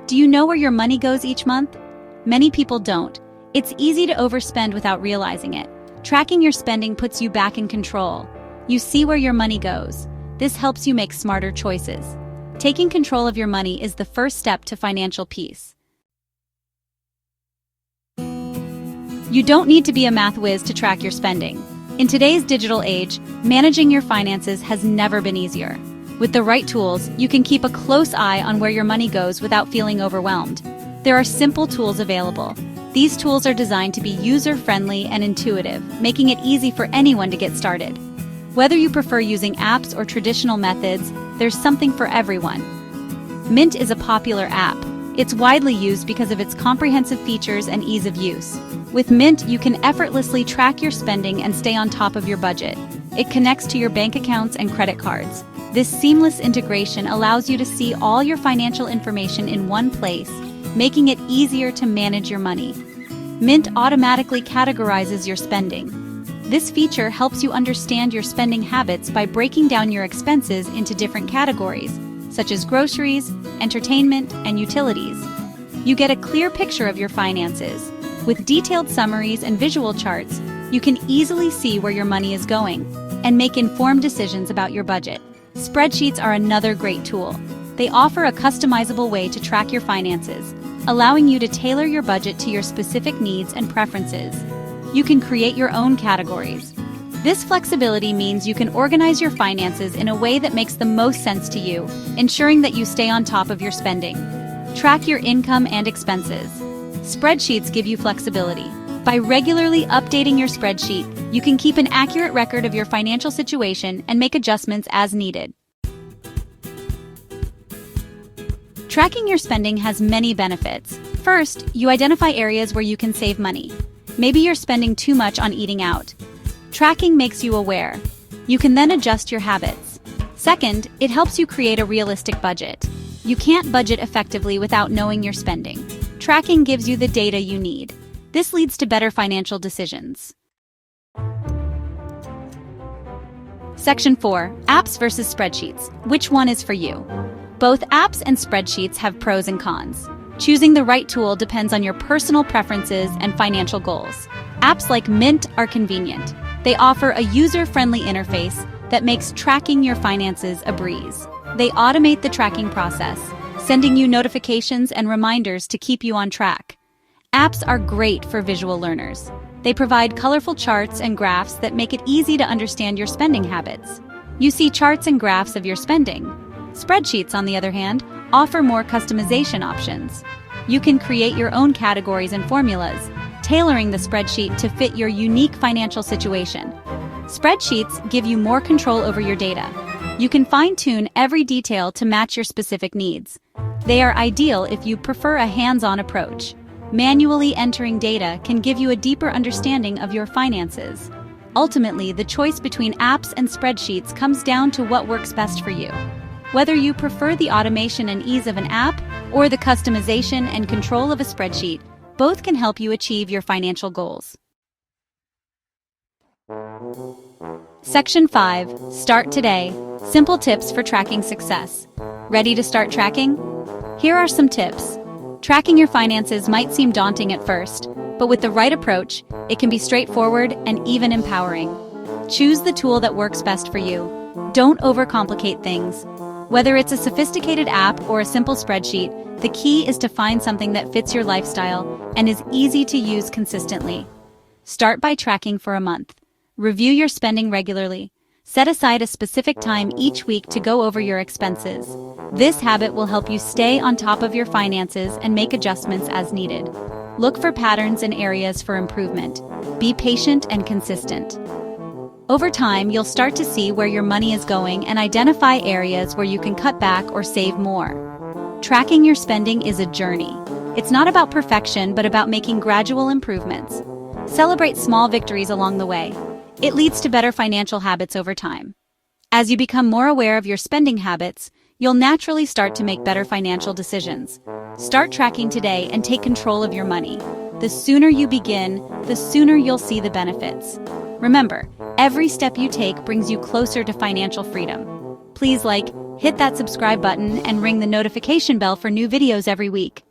Do you know where your money goes each month? Many people don't. It's easy to overspend without realizing it. Tracking your spending puts you back in control. You see where your money goes. This helps you make smarter choices. Taking control of your money is the first step to financial peace. You don't need to be a math whiz to track your spending. In today's digital age, managing your finances has never been easier. With the right tools, you can keep a close eye on where your money goes without feeling overwhelmed. There are simple tools available. These tools are designed to be user-friendly and intuitive, making it easy for anyone to get started. Whether you prefer using apps or traditional methods, there's something for everyone. Mint is a popular app. It's widely used because of its comprehensive features and ease of use. With Mint, you can effortlessly track your spending and stay on top of your budget. It connects to your bank accounts and credit cards. This seamless integration allows you to see all your financial information in one place, making it easier to manage your money. Mint automatically categorizes your spending. This feature helps you understand your spending habits by breaking down your expenses into different categories, such as groceries, entertainment, and utilities. You get a clear picture of your finances. With detailed summaries and visual charts, you can easily see where your money is going and make informed decisions about your budget. Spreadsheets are another great tool. They offer a customizable way to track your finances, allowing you to tailor your budget to your specific needs and preferences. You can create your own categories. This flexibility means you can organize your finances in a way that makes the most sense to you, ensuring that you stay on top of your spending. Track your income and expenses. Spreadsheets give you flexibility. By regularly updating your spreadsheet, you can keep an accurate record of your financial situation and make adjustments as needed. Tracking your spending has many benefits. First, you identify areas where you can save money. Maybe you're spending too much on eating out. Tracking makes you aware. You can then adjust your habits. Second, it helps you create a realistic budget. You can't budget effectively without knowing your spending. Tracking gives you the data you need. This leads to better financial decisions. Section 4. Apps versus spreadsheets. Which one is for you? Both apps and spreadsheets have pros and cons. Choosing the right tool depends on your personal preferences and financial goals. Apps like Mint are convenient. They offer a user-friendly interface that makes tracking your finances a breeze. They automate the tracking process, sending you notifications and reminders to keep you on track. Apps are great for visual learners. They provide colorful charts and graphs that make it easy to understand your spending habits. You see charts and graphs of your spending. Spreadsheets, on the other hand, offer more customization options. You can create your own categories and formulas, tailoring the spreadsheet to fit your unique financial situation. Spreadsheets give you more control over your data. You can fine-tune every detail to match your specific needs. They are ideal if you prefer a hands-on approach. Manually entering data can give you a deeper understanding of your finances. Ultimately, the choice between apps and spreadsheets comes down to what works best for you. Whether you prefer the automation and ease of an app or the customization and control of a spreadsheet, both can help you achieve your financial goals. Section 5. Start today. Simple tips for tracking success. Ready to start tracking? Here are some tips. Tracking your finances might seem daunting at first, but with the right approach, it can be straightforward and even empowering. Choose the tool that works best for you. Don't overcomplicate things. Whether it's a sophisticated app or a simple spreadsheet, the key is to find something that fits your lifestyle and is easy to use consistently. Start by tracking for a month. Review your spending regularly. Set aside a specific time each week to go over your expenses. This habit will help you stay on top of your finances and make adjustments as needed. Look for patterns and areas for improvement. Be patient and consistent. Over time, you'll start to see where your money is going and identify areas where you can cut back or save more. Tracking your spending is a journey. It's not about perfection, but about making gradual improvements. Celebrate small victories along the way. It leads to better financial habits over time. As you become more aware of your spending habits, you'll naturally start to make better financial decisions. Start tracking today and take control of your money. The sooner you begin, the sooner you'll see the benefits. Remember, every step you take brings you closer to financial freedom. Please like, Hit that subscribe button and ring the notification bell for new videos every week.